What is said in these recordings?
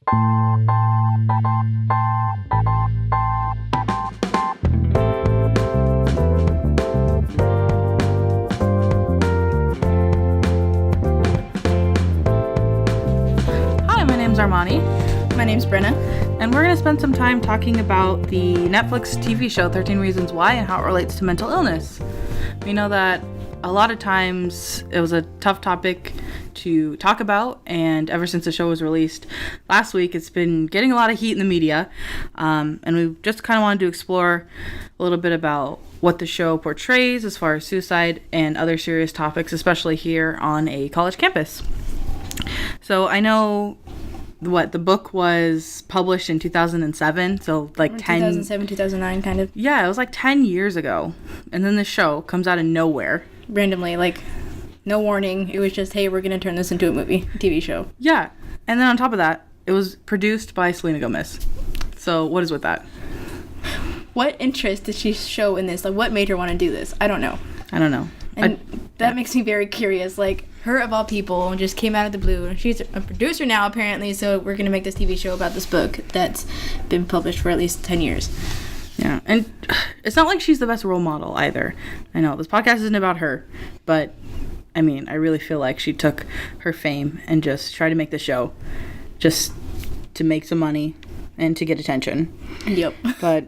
Hi, my name's Armani. My name's Brenna. And we're going to spend some time talking about the Netflix TV show 13 Reasons Why and how it relates to mental illness. We know that a lot of times it was a tough topic to talk about, and ever since the show was released last week, it's been getting a lot of heat in the media. And we just kind of wanted to explore a little bit about what the show portrays as far as suicide and other serious topics, especially here on a college campus. So I know the book was published in 2007, so like 2007, 2009 kind of. Yeah, it was like 10 years ago. And then the show comes out of nowhere. Randomly, like, no warning. It was just, hey, we're going to turn this into a TV show. Yeah. And then on top of that, it was produced by Selena Gomez. So what is with that? What interest did she show in this? Like, what made her want to do this? I don't know. And that makes me very curious. Like, her of all people just came out of the blue. She's a producer now, apparently, so we're going to make this TV show about this book that's been published for at least 10 years. Yeah, and it's not like she's the best role model either. I know, this podcast isn't about her, but, I mean, I really feel like she took her fame and just tried to make the show just to make some money and to get attention. Yep. But,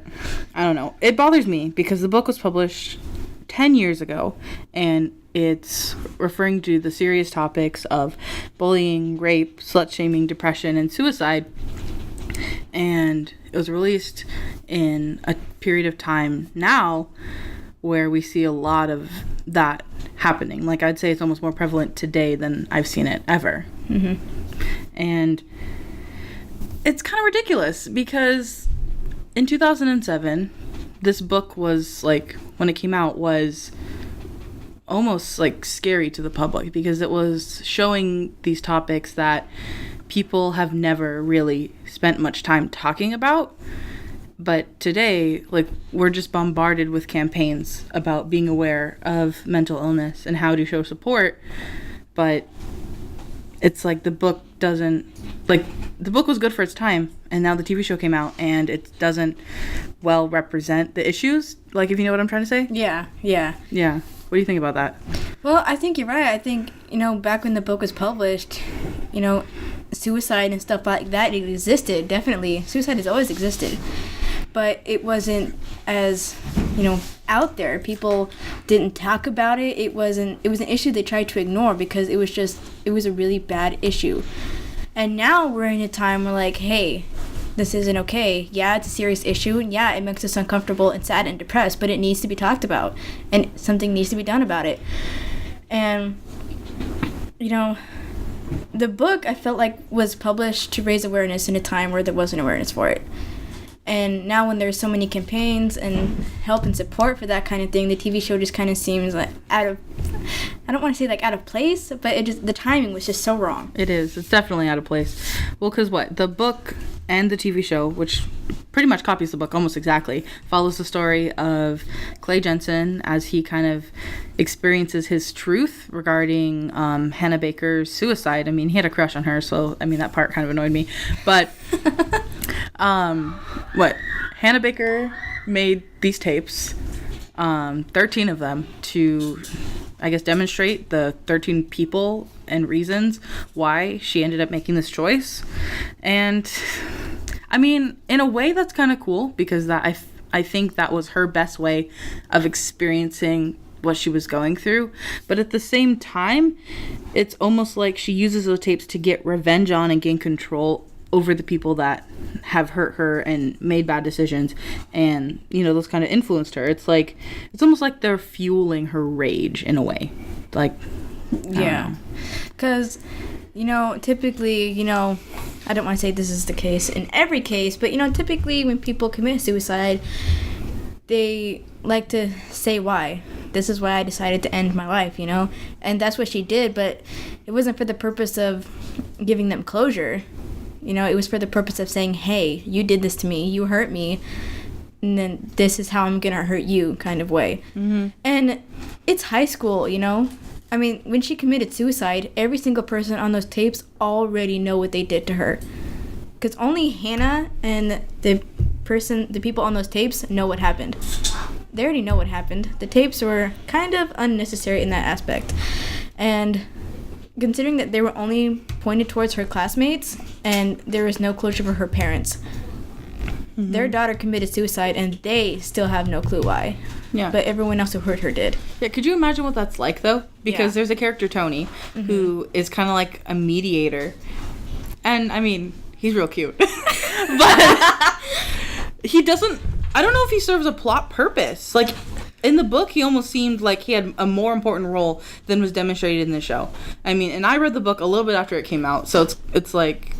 I don't know. It bothers me because the book was published 10 years ago, and it's referring to the serious topics of bullying, rape, slut-shaming, depression, and suicide. And it was released in a period of time now where we see a lot of that happening. Like, I'd say it's almost more prevalent today than I've seen it ever. Mm-hmm. And it's kind of ridiculous because in 2007, this book was, like, when it came out, was almost, like, scary to the public because it was showing these topics that people have never really spent much time talking about. But today, like, we're just bombarded with campaigns about being aware of mental illness and how to show support. But it's like the book doesn't, like, the book was good for its time, and now the TV show came out, and it doesn't well represent the issues, like, if you know what I'm trying to say? Yeah. What do you think about that? Well, I think you're right. I think, back when the book was published, suicide and stuff like that, it existed, definitely. Suicide has always existed. But it wasn't as, out there. People didn't talk about it. It was an issue they tried to ignore because it was a really bad issue. And now we're in a time where, like, hey, this isn't okay. Yeah, it's a serious issue. And yeah, it makes us uncomfortable and sad and depressed, but it needs to be talked about. And something needs to be done about it. And, the book, I felt like, was published to raise awareness in a time where there wasn't awareness for it. And now when there's so many campaigns and help and support for that kind of thing, the TV show just kind of seems like I don't want to say like out of place, but the timing was just so wrong. It is. It's definitely out of place. Well, because the book and the TV show, which pretty much copies the book almost exactly, follows the story of Clay Jensen as he kind of experiences his truth regarding Hannah Baker's suicide. I mean, he had a crush on her, so, I mean, that part kind of annoyed me. But, Hannah Baker made these tapes, 13 of them, to, I guess, demonstrate the 13 people and reasons why she ended up making this choice. And I mean, in a way that's kind of cool because that I think that was her best way of experiencing what she was going through. But at the same time, it's almost like she uses those tapes to get revenge on and gain control over the people that have hurt her and made bad decisions and, those kind of influenced her. It's almost like they're fueling her rage in a way. Like, yeah. Because, typically, I don't want to say this is the case in every case, but, typically when people commit suicide, they like to say why. This is why I decided to end my life, And that's what she did, but it wasn't for the purpose of giving them closure. It was for the purpose of saying, hey, you did this to me, you hurt me, and then this is how I'm gonna hurt you kind of way. Mm-hmm. And it's high school, I mean, when she committed suicide, every single person on those tapes already know what they did to her. Because only Hannah and the people on those tapes know what happened. They already know what happened. The tapes were kind of unnecessary in that aspect. And considering that they were only pointed towards her classmates and there was no closure for her parents, their daughter committed suicide and they still have no clue why. Yeah. But everyone else who heard her did. Yeah, could you imagine what that's like, though? Because there's a character, Tony, who is kind of like a mediator. And, I mean, he's real cute. But he doesn't... I don't know if he serves a plot purpose. Like, in the book, he almost seemed like he had a more important role than was demonstrated in the show. I mean, and I read the book a little bit after it came out, so it's like...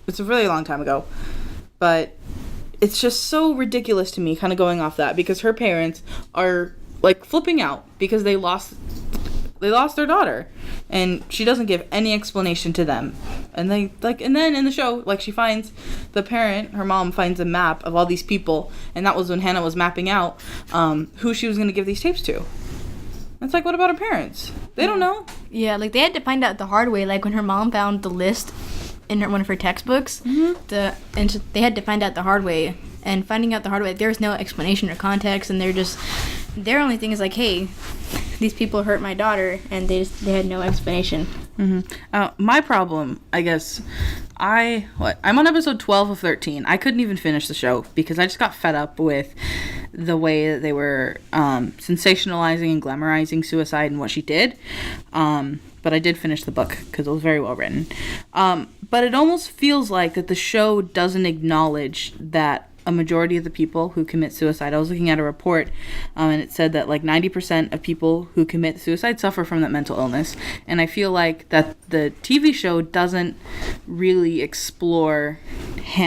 It's a really long time ago. But... It's just so ridiculous to me, kind of going off that, because her parents are, like, flipping out because they lost their daughter, and she doesn't give any explanation to them. And they, like, and then in the show, like, she finds the parent, her mom finds a map of all these people, and that was when Hannah was mapping out who she was going to give these tapes to. It's like, what about her parents? They don't know. Yeah, like, they had to find out the hard way, like, when her mom found the list in one of her textbooks, they had to find out the hard way, and finding out the hard way, there's no explanation or context, and their only thing is like, hey, these people hurt my daughter, and they had no explanation. My problem, I guess, I'm on episode 12 of 13. I couldn't even finish the show because I just got fed up with the way that they were sensationalizing and glamorizing suicide and what she did. But I did finish the book because it was very well written. But it almost feels like that the show doesn't acknowledge that a majority of the people who commit suicide, I was looking at a report, and it said that like 90% of people who commit suicide suffer from that mental illness. And I feel like that the TV show doesn't really explore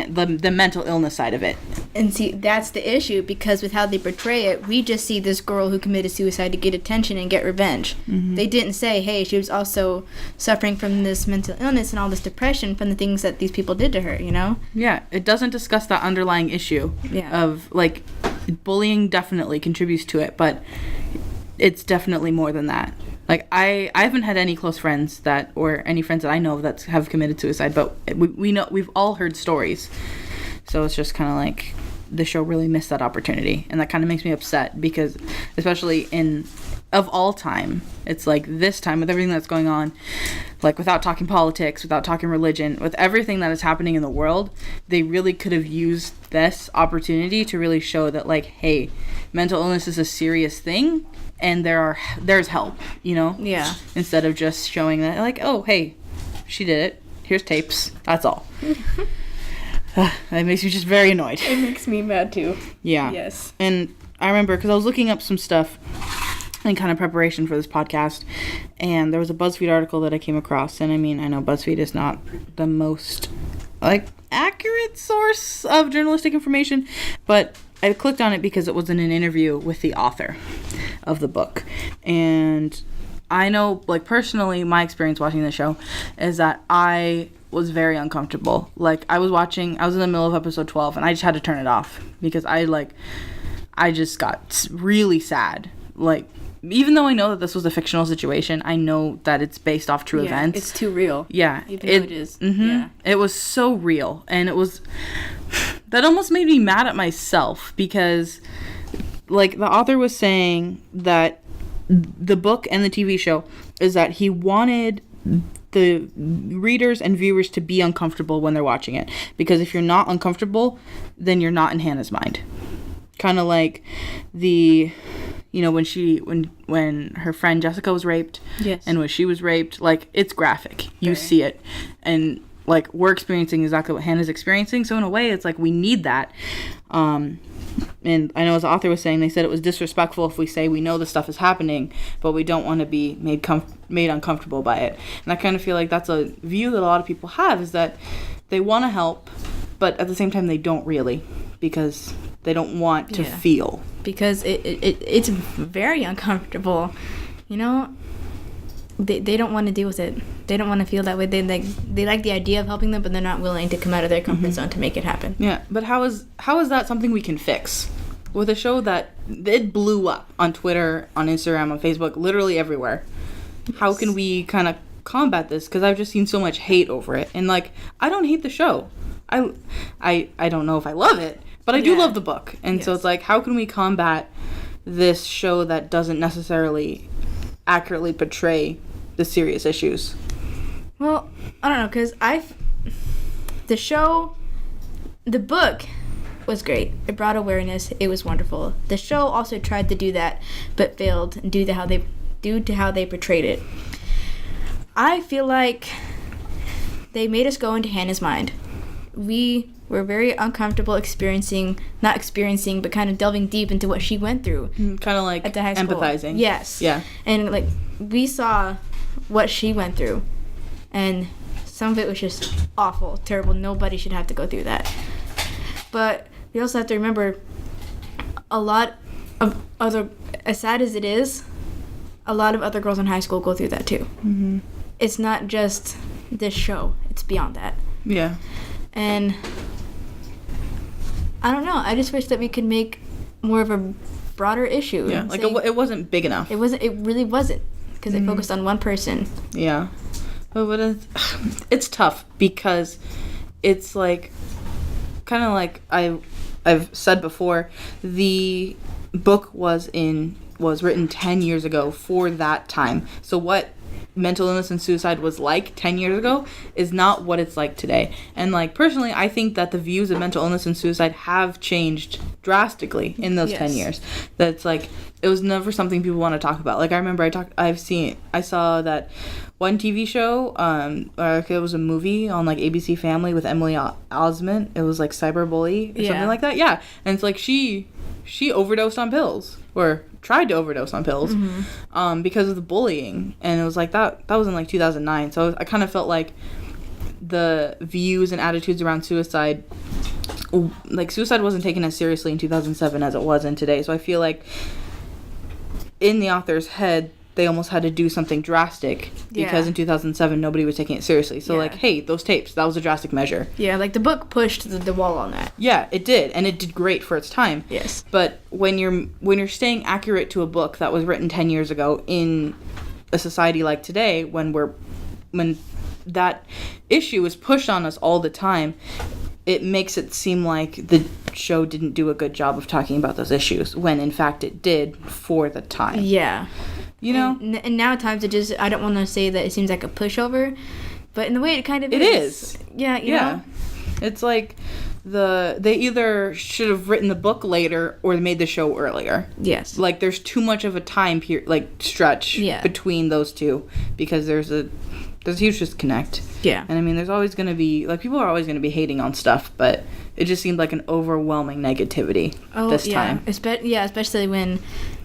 the mental illness side of it. And see, that's the issue, because with how they portray it, we just see this girl who committed suicide to get attention and get revenge. They didn't say, hey, she was also suffering from this mental illness and all this depression from the things that these people did to her, you know? Yeah, it doesn't discuss that underlying issue of, like, bullying definitely contributes to it, but it's definitely more than that. Like, I haven't had any close friends or any friends that I know that have committed suicide, but we know, we've all heard stories. So it's just kind of like the show really missed that opportunity, and that kind of makes me upset, because especially of all time, it's like this time with everything that's going on, like without talking politics, without talking religion, with everything that is happening in the world, they really could have used this opportunity to really show that, like, hey, mental illness is a serious thing and there's help, you know? Yeah. Instead of just showing that, like, oh, hey, she did it. Here's tapes. That's all. That makes me just very annoyed. It makes me mad too. Yeah. Yes. And I remember, because I was looking up some stuff in kind of preparation for this podcast, and there was a BuzzFeed article that I came across, and I mean, I know BuzzFeed is not the most, like, accurate source of journalistic information, but I clicked on it because it was in an interview with the author of the book. And I know, like, personally, my experience watching the show is that I was very uncomfortable. Like, I was in the middle of episode 12, and I just had to turn it off because I just got really sad. Like, even though I know that this was a fictional situation, I know that it's based off true events. It's too real. Yeah. Even though it is. Yeah. It was so real. And it was... That almost made me mad at myself, because, like, the author was saying that the book and the TV show is that he wanted the readers and viewers to be uncomfortable when they're watching it. Because if you're not uncomfortable, then you're not in Hannah's mind. Kind of like when her friend Jessica was raped, yes, and when she was raped, like, it's graphic. You see it. And, like, we're experiencing exactly what Hannah's experiencing. So in a way, it's like we need that. And I know, as the author was saying, they said it was disrespectful if we say we know this stuff is happening, but we don't want to be made uncomfortable by it. And I kind of feel like that's a view that a lot of people have, is that they want to help, but at the same time they don't really, because they don't want to feel. Because it's very uncomfortable, you know. They don't want to deal with it. They don't want to feel that way. They like the idea of helping them, but they're not willing to come out of their comfort zone to make it happen. Yeah, but how is that something we can fix? With a show that it blew up on Twitter, on Instagram, on Facebook, literally everywhere. Yes. How can we kind of combat this? Because I've just seen so much hate over it. And, like, I don't hate the show. I don't know if I love it, but I do love the book. And so it's like, how can we combat this show that doesn't necessarily accurately portray the serious issues? Well, I don't know, because the book was great. It brought awareness. It was wonderful. The show also tried to do that, but failed due to how they portrayed it. I feel like they made us go into Hannah's mind. We were very uncomfortable but kind of delving deep into what she went through. Kind of like at the high school. Empathizing. Yes. Yeah. And like we saw what she went through, and some of it was just awful, terrible. Nobody should have to go through that. But we also have to remember, a lot of other, as sad as it is, a lot of other girls in high school go through that too. Mm-hmm. It's not just this show. It's beyond that. Yeah. And I don't know. I just wish that we could make more of a broader issue. Yeah, like it wasn't big enough. It really wasn't, because it focused on one person. Yeah. But it's tough because it's like, kind of like I've said before, the book was written 10 years ago for that time. So what mental illness and suicide was like 10 years ago is not what it's like today. And like personally, I think that the views of mental illness and suicide have changed drastically in those 10 years. That's like, it was never something people want to talk about. Like I remember I saw that one TV show, it was a movie on like ABC Family with Emily Osment. It was like Cyberbully or something like that. Yeah. And it's like she overdosed on pills, or tried to overdose on pills, because of the bullying. And it was like that was in like 2009. So I kind of felt like the views and attitudes around suicide, like suicide wasn't taken as seriously in 2007 as it was in today. So I feel like in the author's head, they almost had to do something drastic because in 2007 nobody was taking it seriously. So like, hey, those tapes, that was a drastic measure. Yeah, like the book pushed the wall on that. Yeah, it did, and it did great for its time. Yes. But when you're staying accurate to a book that was written 10 years ago in a society like today, when that issue is pushed on us all the time, it makes it seem like the show didn't do a good job of talking about those issues, when in fact it did for the time. Yeah. You know? And now at times I don't want to say that it seems like a pushover, but in the way it kind of is. It is. Yeah, you know? It's like they either should have written the book later or made the show earlier. Yes. Like there's too much of a time stretch between those two, because there's a huge disconnect. Yeah. And I mean, there's always going to be, like, people are always going to be hating on stuff, but it just seemed like an overwhelming negativity this time. Especially when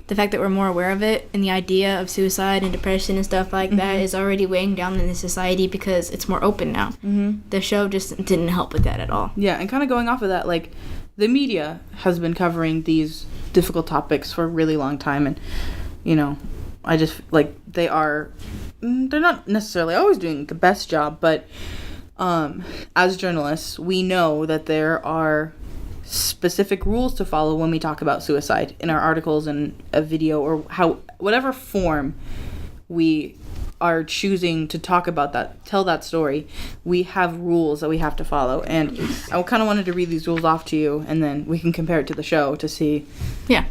the fact that we're more aware of it, and the idea of suicide and depression and stuff like that is already weighing down in the society because it's more open now. Mm-hmm. The show just didn't help with that at all. Yeah, and kind of going off of that, like, the media has been covering these difficult topics for a really long time, and, you know, I just, like, they're not necessarily always doing the best job, but as journalists, we know that there are specific rules to follow when we talk about suicide in our articles and a video, or whatever form we are choosing to talk about tell that story. We have rules that we have to follow, and I kind of wanted to read these rules off to you, and then we can compare it to the show to see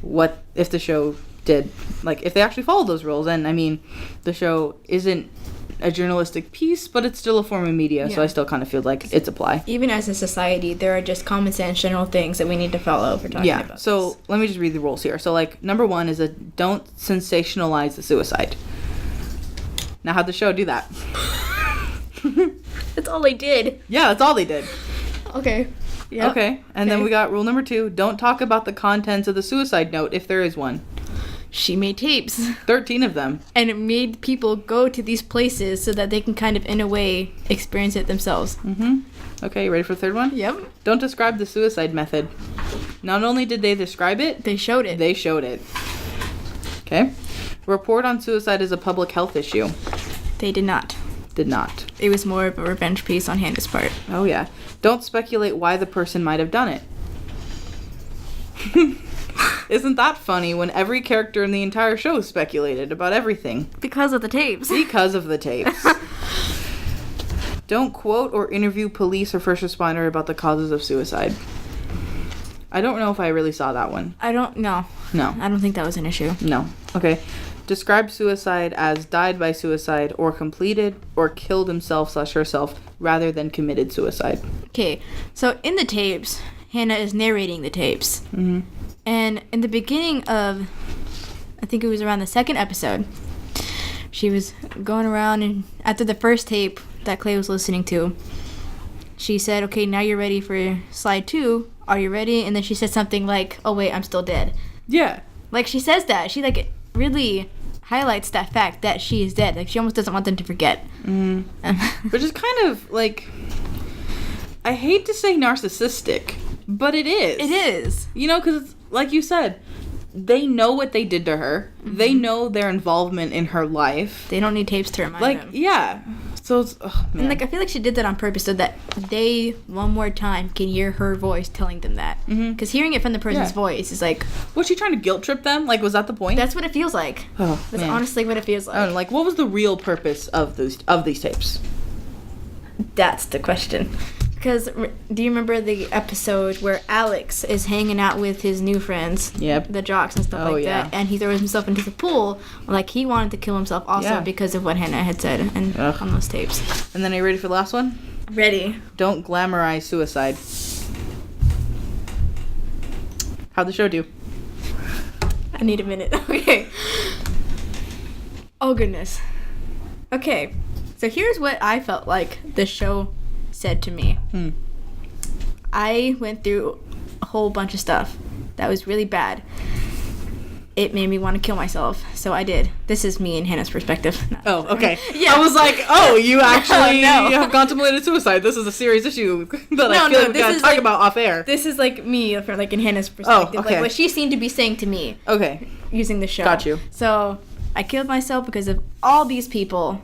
what if the show did, like, if they actually followed those rules. And I mean, the show isn't a journalistic piece, but it's still a form of media, so I still kind of feel like it's apply. Even as a society, there are just common sense general things that we need to follow for talking about so this. Let me just read the rules here. So, like, number 1 is don't sensationalize the suicide. Now, how'd the show do that? That's all they did. Yeah, that's all they did. Okay. Yep. Okay, and then we got rule number 2, don't talk about the contents of the suicide note if there is one. She made tapes. 13 of them. And it made people go to these places so that they can kind of, in a way, experience it themselves. Mm-hmm. Okay, you ready for the third one? Yep. Don't describe the suicide method. Not only did they describe it, they showed it. They showed it. Okay. Report on suicide as a public health issue. They did not. Did not. It was more of a revenge piece on Hannah's part. Oh, yeah. Don't speculate why the person might have done it. Isn't that funny when every character in the entire show speculated about everything? Because of the tapes. Because of the tapes. Don't quote or interview police or first responder about the causes of suicide. I don't know if I really saw that one. I don't know. No. I don't think that was an issue. No. Okay. Describe suicide as died by suicide or completed or killed himself/herself rather than committed suicide. Okay. So in the tapes, Hannah is narrating the tapes. Mm-hmm. And in the beginning of, I think it was around the second episode, she was going around, and after the first tape that Clay was listening to, she said, okay, now you're ready for slide 2. Are you ready? And then she said something like, oh, wait, I'm still dead. Yeah. Like, she says that. She, like, really highlights that fact that she is dead. Like, she almost doesn't want them to forget. Which is kind of, like, I hate to say narcissistic, but it is. It is. You know, because, like you said, they know what they did to her. Mm-hmm. They know their involvement in her life. They don't need tapes to remind them. Yeah. So it's, oh, man. And, like, I feel like she did that on purpose so that they, one more time, can hear her voice telling them that. Because hearing it from the person's voice is like... Was she trying to guilt trip them? Like, was that the point? That's what it feels like. Oh, That's man. honestly what it feels like. Like, what was the real purpose of these tapes? That's the question. Because, do you remember the episode where Alex is hanging out with his new friends? Yep. The jocks and stuff that. And he throws himself into the pool. Like, he wanted to kill himself also because of what Hannah had said on those tapes. And then, are you ready for the last one? Ready. Don't glamorize suicide. How'd the show do? I need a minute. Okay. Oh, goodness. Okay. So, here's what I felt like the show said to me. I went through a whole bunch of stuff that was really bad. It made me want to kill myself, so I did. This is me and Hannah's perspective. Oh, okay. Yeah. I was like, oh, you actually No. have contemplated suicide. This is a serious issue that I feel like we gotta talk about off air. This is like me, from like in Hannah's perspective. Oh, okay. Like what she seemed to be saying to me. Okay. Using the show. Got you. So I killed myself because of all these people.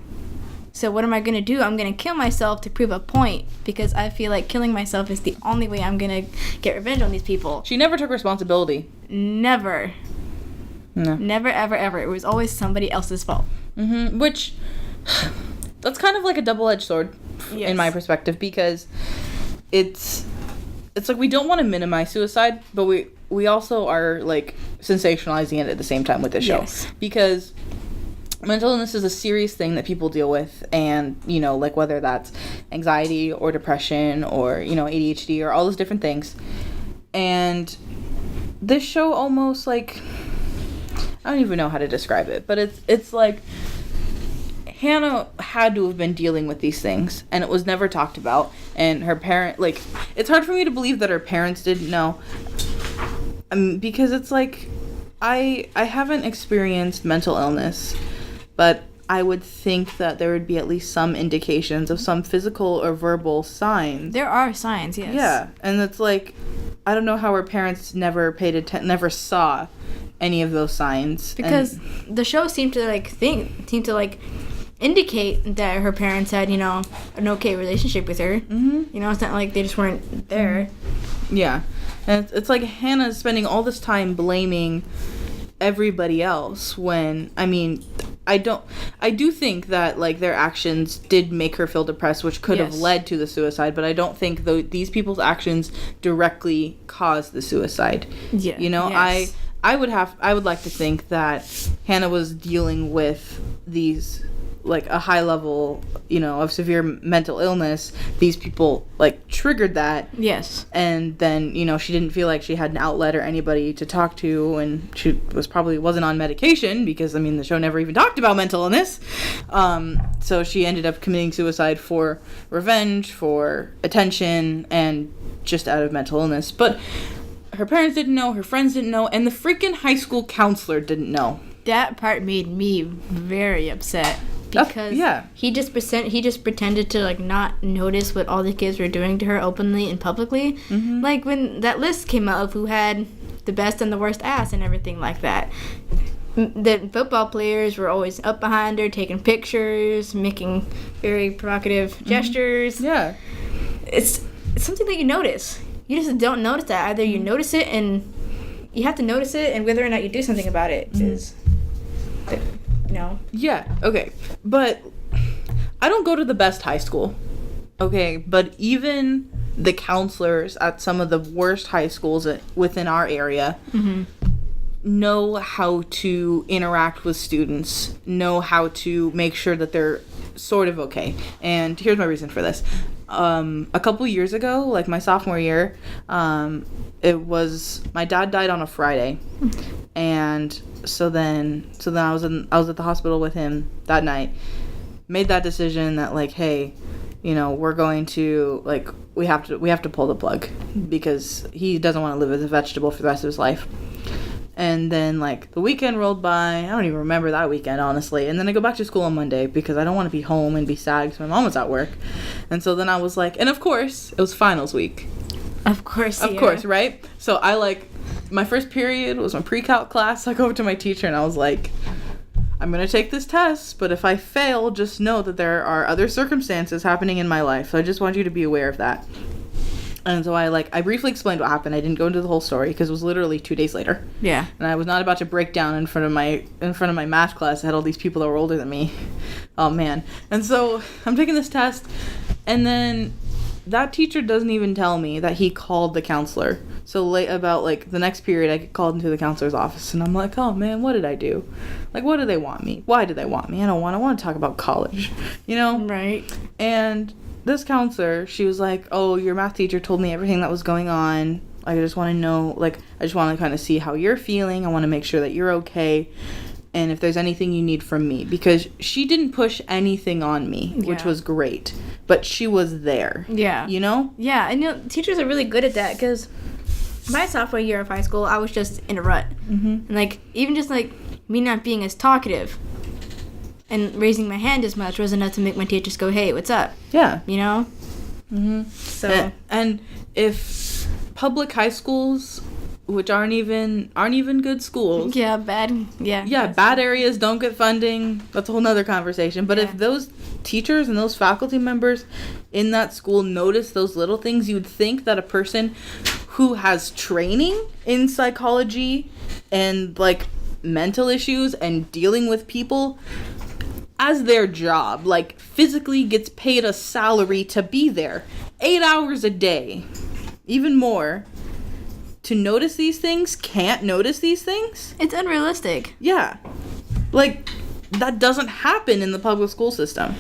So what am I going to do? I'm going to kill myself to prove a point because I feel like killing myself is the only way I'm going to get revenge on these people. She never took responsibility. Never. No. Never, ever, ever. It was always somebody else's fault. Which, that's kind of like a double-edged sword in my perspective because it's like we don't want to minimize suicide, but we also are like sensationalizing it at the same time with the show. Yes. Because mental illness is a serious thing that people deal with, and, you know, like whether that's anxiety or depression or, you know, ADHD or all those different things. And this show almost like, I don't even know how to describe it, but it's like Hannah had to have been dealing with these things, and it was never talked about, and her parent, like, it's hard for me to believe that her parents didn't know, because it's like, I haven't experienced mental illness, but I would think that there would be at least some indications of some physical or verbal signs. There are signs, yes. Yeah, and it's like, I don't know how her parents never never saw any of those signs. Because the show seemed to indicate that her parents had, you know, an okay relationship with her. You know, it's not like they just weren't there. Yeah, and it's like Hannah's spending all this time blaming everybody else when, I mean, I do think that, like, their actions did make her feel depressed, which could have led to the suicide, but I don't think these people's actions directly caused the suicide. Yeah. You know, yes. I would like to think that Hannah was dealing with these, like, a high level, you know, of severe mental illness. These people, like, triggered that. Yes. And then, you know, she didn't feel like she had an outlet or anybody to talk to, and she wasn't on medication because, I mean, the show never even talked about mental illness. So she ended up committing suicide for revenge, for attention, and just out of mental illness. But her parents didn't know, her friends didn't know, and the freaking high school counselor didn't know. That part made me very upset. Because he just pretended to, like, not notice what all the kids were doing to her openly and publicly. Like when that list came out of who had the best and the worst ass and everything like that. The football players were always up behind her, taking pictures, making very provocative gestures. Yeah. It's something that you notice. You just don't notice that. Either you notice it and you have to notice it, and whether or not you do something about it is... No. Yeah, okay. But I don't go to the best high school. Okay, but even the counselors at some of the worst high schools within our area know how to interact with students, know how to make sure that they're sort of okay. And here's my reason for this. A couple years ago, like my sophomore year, it was my dad died on a Friday, and so then I was at the hospital with him that night. Made that decision that like, hey, you know, we're going to like we have to pull the plug because he doesn't want to live as a vegetable for the rest of his life. And then, like, the weekend rolled by. I don't even remember that weekend, honestly. And then I go back to school on Monday because I don't want to be home and be sad because my mom was at work. And so then I was like, and of course, it was finals week. Of course, Of course, right? So I, like, my first period was my pre-calc class. I go over to my teacher and I was like, I'm going to take this test, but if I fail, just know that there are other circumstances happening in my life. So I just want you to be aware of that. And so I briefly explained what happened. I didn't go into the whole story because it was literally 2 days later. Yeah. And I was not about to break down in front of my math class. I had all these people that were older than me. Oh man. And so I'm taking this test, and then that teacher doesn't even tell me that he called the counselor. So late about like the next period, I get called into the counselor's office, and I'm like, oh man, what did I do? Like, what do they want me? Why do they want me? I want to talk about college, you know? Right. And this counselor, she was like, oh, your math teacher told me everything that was going on. I just want to know, like, I just want to kind of see how you're feeling. I want to make sure that you're okay. And if there's anything you need from me. Because she didn't push anything on me, which was great. But she was there. Yeah. You know? Yeah, and you know, teachers are really good at that because my sophomore year of high school, I was just in a rut. And, like, even just, like, me not being as talkative and raising my hand as much wasn't enough to make my teachers go, hey, what's up? Yeah. You know? So. And if public high schools, which aren't even good schools. Yeah, bad. Yeah. Yeah, bad areas don't get funding. That's a whole nother conversation. But if those teachers and those faculty members in that school notice those little things, you'd think that a person who has training in psychology and, like, mental issues and dealing with people as their job, like, physically gets paid a salary to be there 8 hours a day, even more, to notice these things, can't notice these things. It's unrealistic. Yeah. Like, that doesn't happen in the public school system.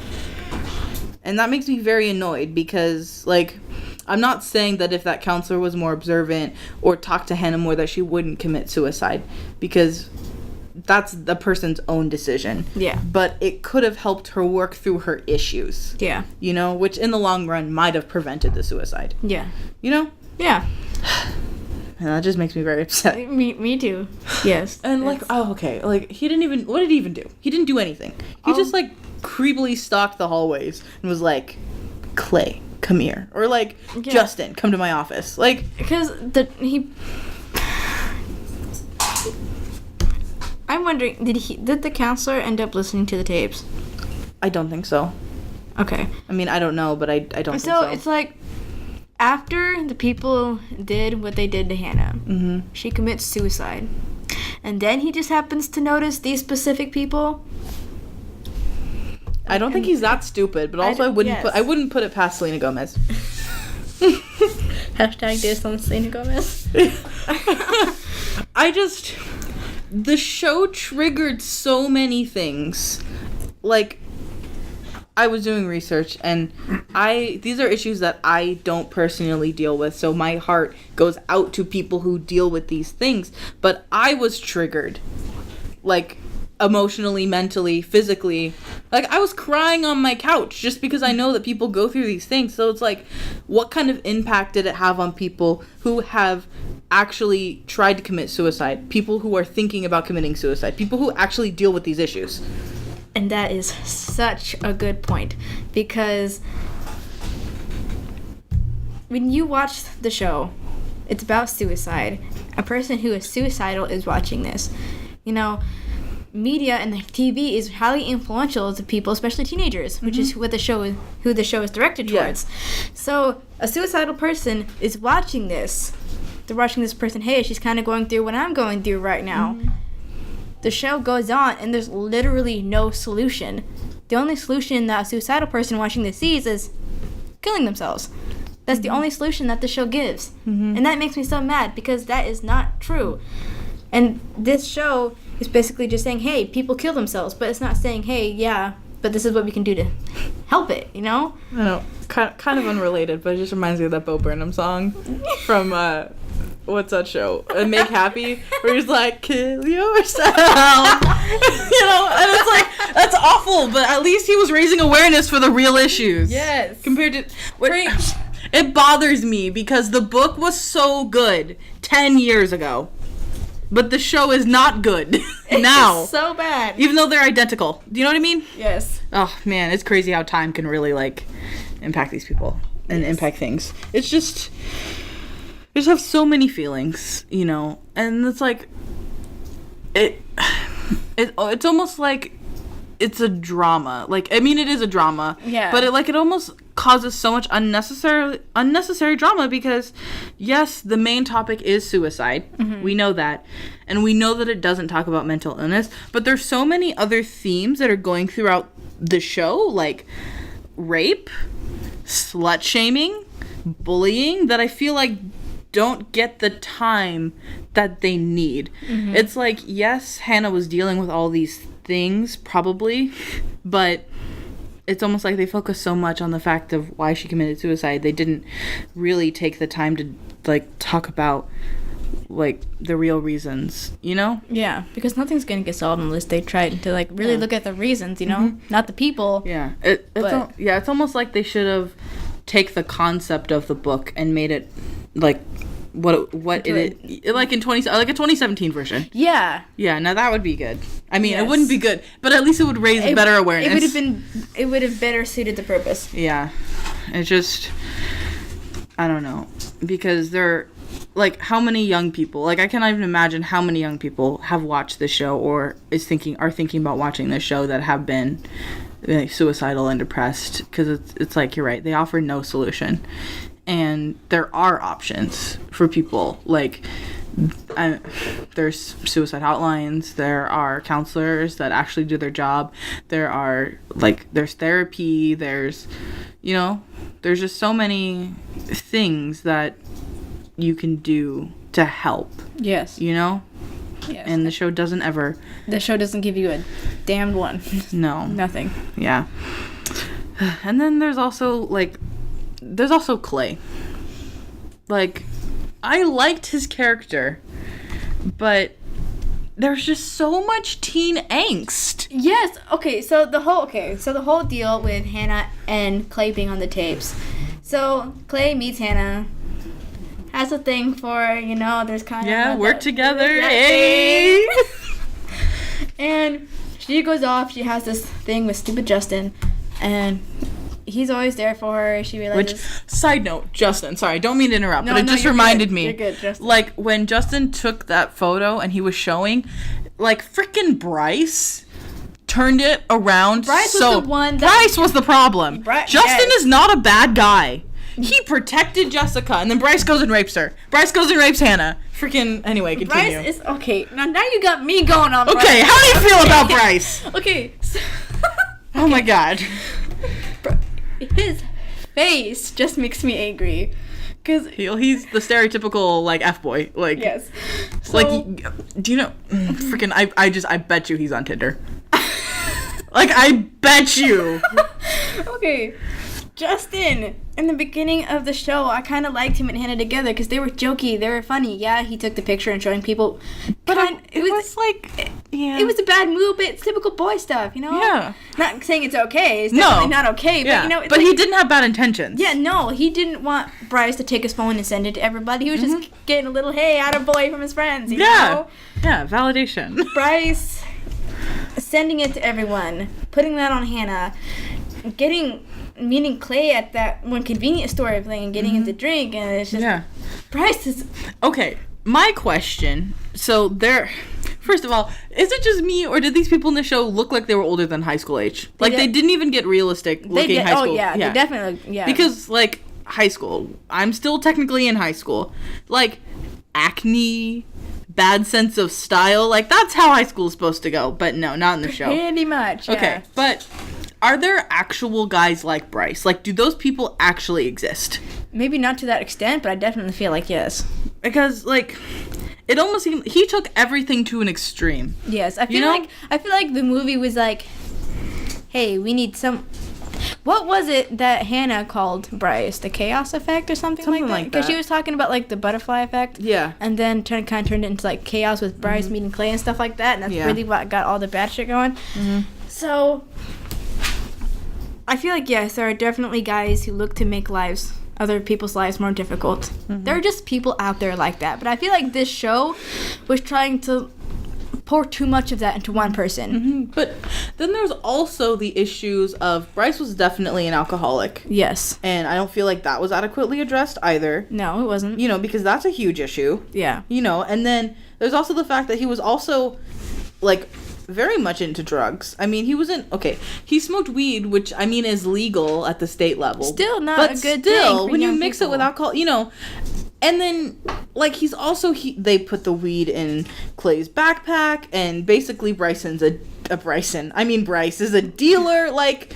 And that makes me very annoyed because, like, I'm not saying that if that counselor was more observant or talked to Hannah more that she wouldn't commit suicide, because that's the person's own decision. Yeah. But it could have helped her work through her issues. Yeah. You know, which in the long run might have prevented the suicide. Yeah. You know? Yeah. And that just makes me very upset. Me too. Yes. And like, oh, okay. Like, what did he even do? He didn't do anything. He just, like, creepily stalked the hallways and was like, Clay, come here. Or like, Justin, come to my office. Like, because I'm wondering, did the counselor end up listening to the tapes? I don't think so. Okay. I mean, I don't know, but I don't think so. So it's like, after the people did what they did to Hannah, she commits suicide. And then he just happens to notice these specific people. I don't think he's that stupid, but also I wouldn't put it past Selena Gomez. Hashtag this on Selena Gomez. The show triggered so many things. Like, I was doing research, and these are issues that I don't personally deal with, so my heart goes out to people who deal with these things. But I was triggered, like, emotionally, mentally, physically. Like, I was crying on my couch just because I know that people go through these things. So it's like, what kind of impact did it have on people who have actually tried to commit suicide, people who are thinking about committing suicide, people who actually deal with these issues? And that is such a good point, because when you watch the show, it's about suicide. A person who is suicidal is watching this. You know, media and the TV is highly influential to people, especially teenagers, which is who the show is directed towards. So a suicidal person is watching this. They're watching this person, hey, she's kind of going through what I'm going through right now. The show goes on, and there's literally no solution. The only solution that a suicidal person watching this sees is, killing themselves. That's the only solution that the show gives. And that makes me so mad because that is not true. And this show is basically just saying, hey, people kill themselves, but it's not saying, hey, yeah, but this is what we can do to help it, you know? I know, kind of unrelated, but it just reminds me of that Bo Burnham song from, what's that show? Make Happy, where he's like, kill yourself. You know, and it's like, that's awful, but at least he was raising awareness for the real issues. Yes. Compared to... It bothers me because the book was so good 10 years ago. But the show is not good now. It's so bad. Even though they're identical. Do you know what I mean? Yes. Oh, man, it's crazy how time can really, like, impact these people and impact things. It's just... I just have so many feelings, you know? And it's like... It's almost like it's a drama. Like, I mean, it is a drama. Yeah. But it almost causes so much unnecessary drama because, yes, the main topic is suicide. We know that. And we know that it doesn't talk about mental illness. But there's so many other themes that are going throughout the show, like rape, slut-shaming, bullying, that I feel like don't get the time that they need. It's like, yes, Hannah was dealing with all these things, probably, but it's almost like they focus so much on the fact of why she committed suicide. They didn't really take the time to, like, talk about, like, the real reasons, you know? Yeah, because nothing's going to get solved unless they try to, like, really look at the reasons, you know? Not the people. Yeah. It's almost like they should have take the concept of the book and made it, like, what it is, like in 2017 version. Yeah. Yeah, now that would be good. I mean, it wouldn't be good, but at least it would raise better awareness. It would have better suited the purpose. Yeah. It's just, I don't know, because they're, like, how many young people, like, I can't even imagine how many young people have watched this show or are thinking about watching this show that have been, like, suicidal and depressed, because it's like, you're right, they offer no solution. And there are options for people. Like, there's suicide hotlines. There are counselors that actually do their job. There's therapy. There's just so many things that you can do to help. Yes. You know? Yes. And the show doesn't give you a damned one. No. Nothing. Yeah. And then there's also Clay. Like, I liked his character, but there's just so much teen angst. Yes. So the whole deal with Hannah and Clay being on the tapes. So Clay meets Hannah, has a thing for, there's kind of work together. Hey. And she goes off. She has this thing with stupid Justin, and he's always there for her. She realizes. Which, side note, Justin, sorry, don't mean to interrupt, but it just reminded me. You're good, Justin. Like, when Justin took that photo and he was showing, like, frickin' Bryce turned it around. Bryce was the problem. Justin is not a bad guy. He protected Jessica, and then Bryce goes and rapes her. Bryce goes and rapes Hannah. Freaking, anyway, continue. Bryce is, okay, now you got me going on Bryce. Okay, how do you feel about Bryce? Okay. Oh my god. His face just makes me angry. Cause he's the stereotypical, like, F-boy. Like, yes. So, like, do you know, freaking, I bet you he's on Tinder. Like, I bet you. Okay. Justin, in the beginning of the show, I kind of liked him and Hannah together because they were jokey, they were funny. Yeah, he took the picture and showing people. But it was like, yeah. It was a bad move, but it's typical boy stuff, you know? Yeah. Not saying it's okay. It's definitely not okay, but, But like, he didn't have bad intentions. Yeah, no, he didn't want Bryce to take his phone and send it to everybody. He was just getting a little, hey, attaboy from his friends, you know? Yeah, validation. Bryce sending it to everyone, putting that on Hannah, meeting Clay at that one convenience store thing and getting him to drink, and it's just Bryce is okay. My question, first of all, is it just me or did these people in the show look like they were older than high school age? Like they didn't even get realistic looking high school. Oh yeah, they definitely because like high school, I'm still technically in high school. Like acne, bad sense of style, like that's how high school is supposed to go. But no, not in the show. Pretty much. Yeah. Okay, but are there actual guys like Bryce? Like, do those people actually exist? Maybe not to that extent, but I definitely feel like yes. Because, like, it almost seemed he took everything to an extreme. Yes, I feel like the movie was like, hey, we need some. What was it that Hannah called Bryce? The chaos effect or something like that? Because she was talking about, like, the butterfly effect. Yeah. And then kind of turned it into, like, chaos with Bryce meeting Clay and stuff like that. And that's really what got all the bad shit going. Mm-hmm. So, I feel like, yes, there are definitely guys who look to make other people's lives more difficult. Mm-hmm. There are just people out there like that. But I feel like this show was trying to pour too much of that into one person. Mm-hmm. But then there's also the issues of Bryce was definitely an alcoholic. Yes. And I don't feel like that was adequately addressed either. No, it wasn't. Because that's a huge issue. Yeah. And then there's also the fact that he was also, like, very much into drugs. I mean, he smoked weed, which, I mean, is legal at the state level. Still not a good thing for when you mix people. it with alcohol, and then, like, he's also, they put the weed in Clay's backpack, and basically Bryce is a dealer. Like,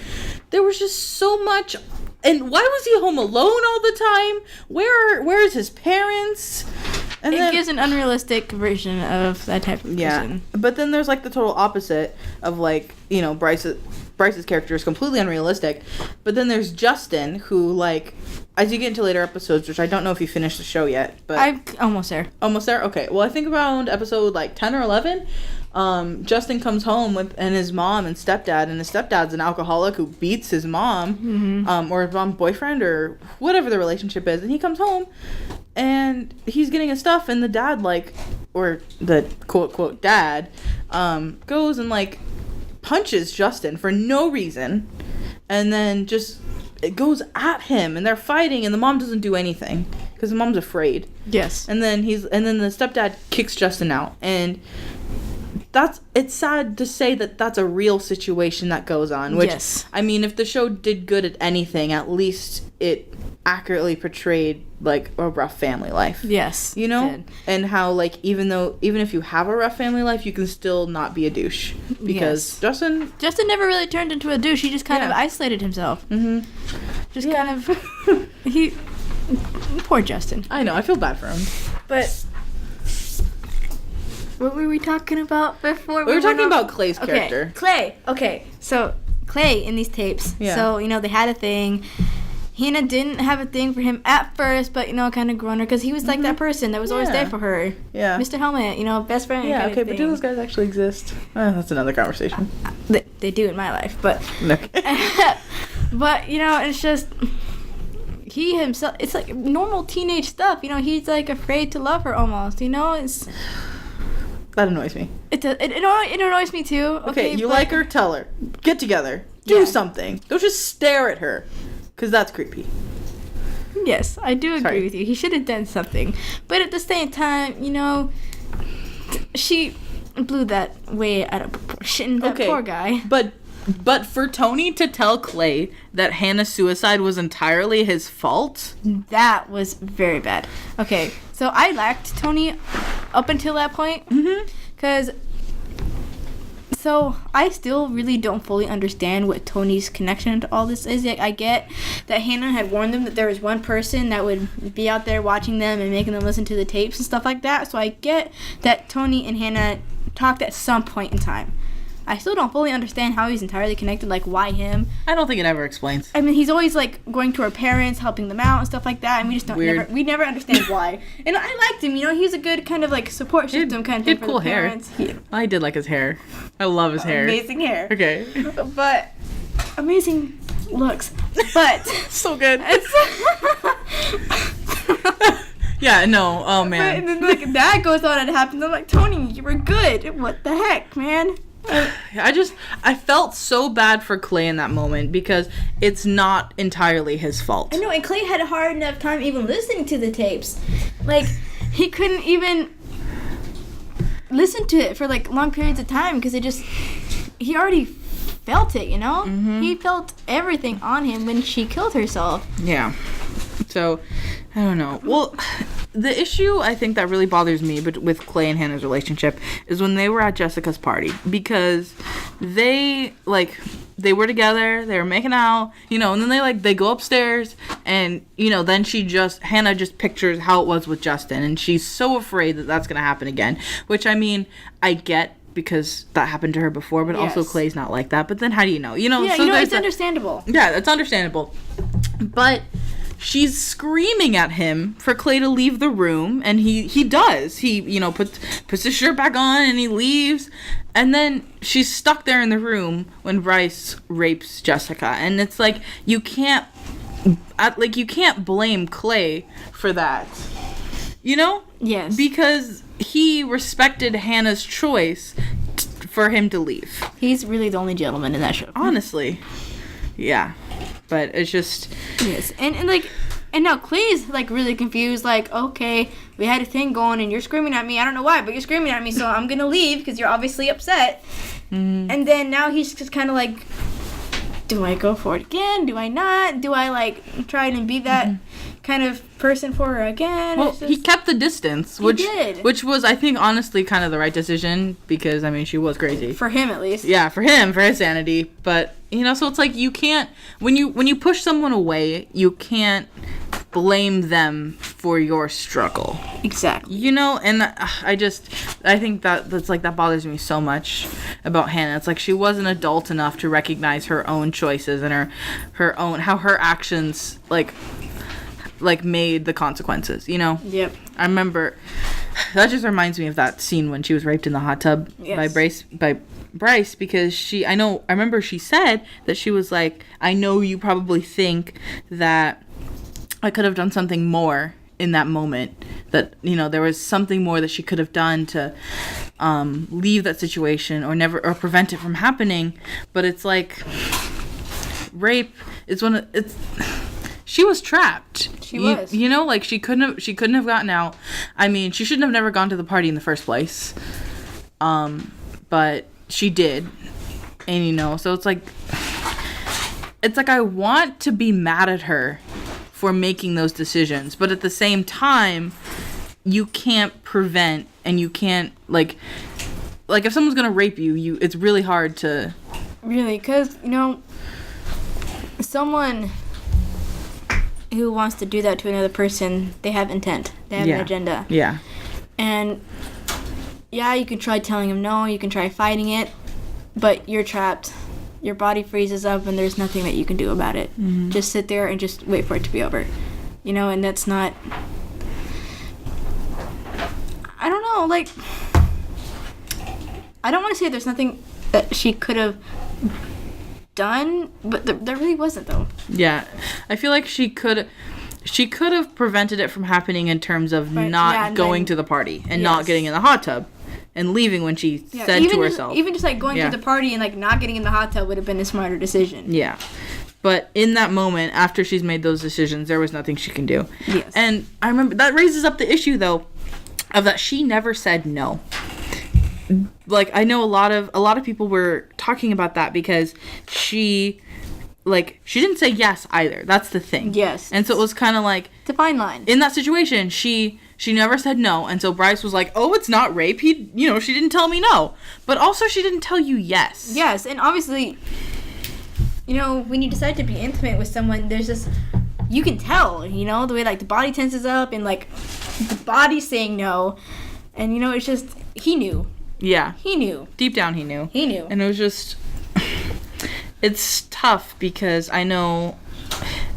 there was just so much. And why was he home alone all the time? Where's his parents? And it gives an unrealistic version of that type of person. Yeah, but then there's, like, the total opposite of, like, Bryce's character is completely unrealistic. But then there's Justin, who, like, as you get into later episodes, which I don't know if you finished the show yet, but I'm almost there. Almost there? Okay. Well, I think around episode, like, 10 or 11, Justin comes home and his mom and stepdad, and his stepdad's an alcoholic who beats his mom, or his mom's boyfriend, or whatever the relationship is, and he comes home, and he's getting his stuff, and the dad, like, or the quote-quote dad, goes and, like, punches Justin for no reason, and then just it goes at him, and they're fighting, and the mom doesn't do anything because the mom's afraid. Yes. And then the stepdad kicks Justin out, and it's sad to say that that's a real situation that goes on. Which, yes. I mean, if the show did good at anything, at least it accurately portrayed, like, a rough family life. Yes. And how, like, even if you have a rough family life, you can still not be a douche, because Justin never really turned into a douche. He just kind of isolated himself. Mm-hmm. Just kind of poor Justin. I know, I feel bad for him. But what were we talking about before? We were talking about Clay's character. Clay. Okay, so Clay in these tapes. Yeah. So, they had a thing. Hannah didn't have a thing for him at first, but, kind of grown her, because he was like that person that was always there for her. Yeah. Mr. Helmet, best friend. Yeah, okay, but do those guys actually exist? That's another conversation. They do in my life, but... Okay. But, it's just... He himself... It's like normal teenage stuff, he's, like, afraid to love her almost, it's... That annoys me. It annoys me, too. Okay, you like her? Tell her. Get together. Do something. Don't just stare at her. Because that's creepy. Yes, I do agree with you. He should have done something. But at the same time, she blew that way out of proportion. That poor guy. But for Tony to tell Clay that Hannah's suicide was entirely his fault? That was very bad. Okay, so I liked Tony up until that point. Because... So, I still really don't fully understand what Tony's connection to all this is. Like, I get that Hannah had warned them that there was one person that would be out there watching them and making them listen to the tapes and stuff like that. So, I get that Tony and Hannah talked at some point in time. I still don't fully understand how he's entirely connected, like, why him? I don't think it ever explains. I mean, he's always, like, going to her parents, helping them out and stuff like that, and we just we never understand why. And I liked him, he's a good kind of, like, support system kind of thing for the parents. He had cool hair. I did like his hair. I love his hair. Amazing hair. Okay. But, amazing looks. But. So good. Yeah, no. Oh, man. But, and then, like, that goes on and happens. I'm like, Tony, you were good. What the heck, man? I felt so bad for Clay in that moment because it's not entirely his fault. I know, and Clay had a hard enough time even listening to the tapes. Like, he couldn't even listen to it for, like, long periods of time because he already felt it, He felt everything on him when she killed herself. Yeah. So, I don't know. Well, the issue I think that really bothers me with Clay and Hannah's relationship is when they were at Jessica's party, because they were together, they were making out, and then they go upstairs, and then Hannah just pictures how it was with Justin, and she's so afraid that that's gonna happen again, which I mean I get, because that happened to her before, but also Clay's not like that. But then how do you know? It's understandable. Yeah, that's understandable. But she's screaming at him for Clay to leave the room, and he does. He, puts his shirt back on, and he leaves. And then she's stuck there in the room when Bryce rapes Jessica. And it's like, you can't blame Clay for that. Yes. Because he respected Hannah's choice for him to leave. He's really the only gentleman in that show. Honestly. Yeah. But it's just... Yes. And now Clay's, really confused. Okay, we had a thing going and you're screaming at me. I don't know why, but you're screaming at me, so I'm going to leave because you're obviously upset. Mm-hmm. And then now he's just kind of do I go for it again? Do I not? Do I, try and be that kind of person for her again? Well, he kept the distance, which was, I think, honestly kind of the right decision, because, I mean, she was crazy. For him, at least. Yeah, for his sanity. But, so it's you can't, when you push someone away, you can't blame them for your struggle. Exactly. And I think that's that bothers me so much about Hannah. It's she wasn't adult enough to recognize her own choices and her own, how her actions, made the consequences, Yep. I remember, that just reminds me of that scene when she was raped in the hot tub by Bryce, because I remember she said that she was I know you probably think that I could have done something more in that moment, that, there was something more that she could have done to leave that situation or prevent it from happening. But it's rape is she was trapped. She was. She couldn't have gotten out. I mean, she shouldn't have never gone to the party in the first place. But she did. And so it's I want to be mad at her for making those decisions, but at the same time, you can't prevent, and you can't if someone's gonna rape you, it's really hard to because someone who wants to do that to another person, they have intent, they have an agenda, and you can try telling them no, you can try fighting it, but you're trapped. Your body freezes up, and there's nothing that you can do about it. Mm-hmm. Just sit there and just wait for it to be over. And that's not... I don't know, I don't want to say there's nothing that she could have done, but there really wasn't, though. Yeah. I feel like she could have prevented it from happening in terms of not going to the party and not getting in the hot tub. And leaving when she said to herself. Even just going to the party and not getting in the hot tub would have been a smarter decision. Yeah. But in that moment, after she's made those decisions, there was nothing she can do. Yes. And I remember that raises up the issue, though, of that she never said no. I know a lot of people were talking about that because she didn't say yes either. That's the thing. Yes. And so it was kind of it's a fine line. In that situation, she never said no, and so Bryce was oh, it's not rape. She didn't tell me no. But also she didn't tell you yes. Yes, and obviously, when you decide to be intimate with someone, there's this, you can tell, the way the body tenses up and the body saying no, and it's just, he knew. Yeah. He knew. Deep down he knew. He knew. And it was just, it's tough because I know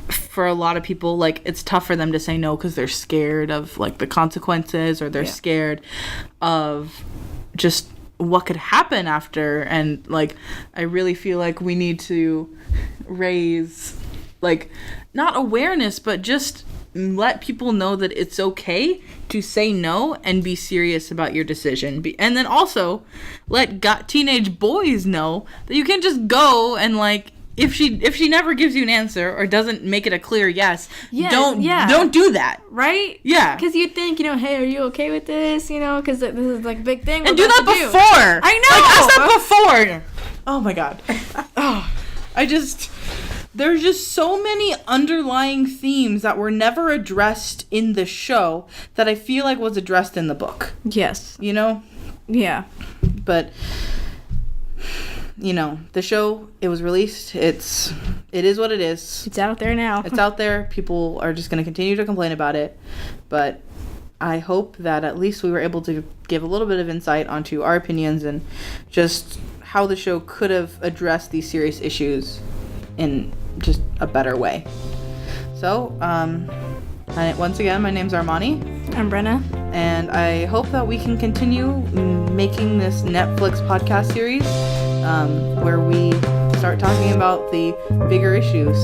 for a lot of people, it's tough for them to say no because they're scared of the consequences, or they're scared of just what could happen after. And I really feel we need to raise not awareness, but just let people know that it's okay to say no and be serious about your decision. And then also let teenage boys know that you can't just go and if she never gives you an answer or doesn't make it a clear yes, don't do that. Right? Yeah. Because you'd think, hey, are you okay with this? Because this is a big thing. And do that before. I know. Ask that before. Oh my God. There's just so many underlying themes that were never addressed in the show that I feel was addressed in the book. Yes. Yeah. But you know, the show, it was released. It is what it is. It's out there now. It's out there. People are just going to continue to complain about it. But I hope that at least we were able to give a little bit of insight onto our opinions and just how the show could have addressed these serious issues in just a better way. So, once again, my name's Armani. I'm Brenna. And I hope that we can continue making this Netflix podcast series where we start talking about the bigger issues.